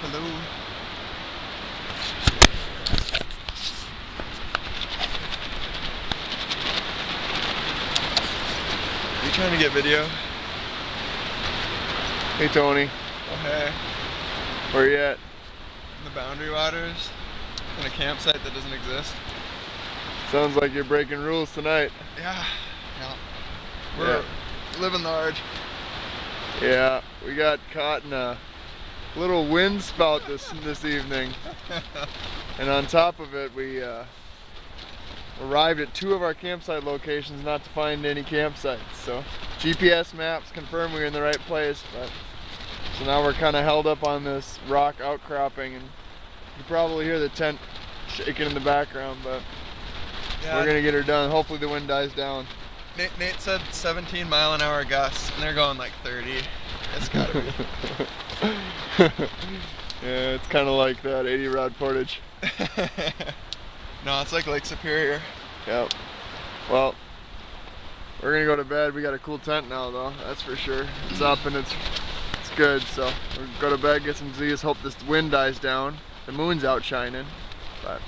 Hello. You trying to get video? Hey Tony. Oh hey. Where you at? In the Boundary Waters. In a campsite that doesn't exist. Sounds like you're breaking rules tonight. Yeah. We're living large. Yeah, we got caught in a little wind spout this evening. And on top of it, we arrived at 2 of our campsite locations not to find any campsites. So GPS maps confirm we were in the right place, but so now we're kind of held up on this rock outcropping, and you probably hear the tent shaking in the background, but we're gonna get her done. Hopefully the wind dies down. Nate said 17-mile-an-hour gusts, and they're going like 30. It's gotta be. Yeah, it's kind of like that 80-rod portage. No, it's like Lake Superior. Yep. Well, we're gonna go to bed. We got a cool tent now, though. That's for sure. It's up and it's good. So we'll go to bed, get some Z's. Hope this wind dies down. The moon's out shining, but.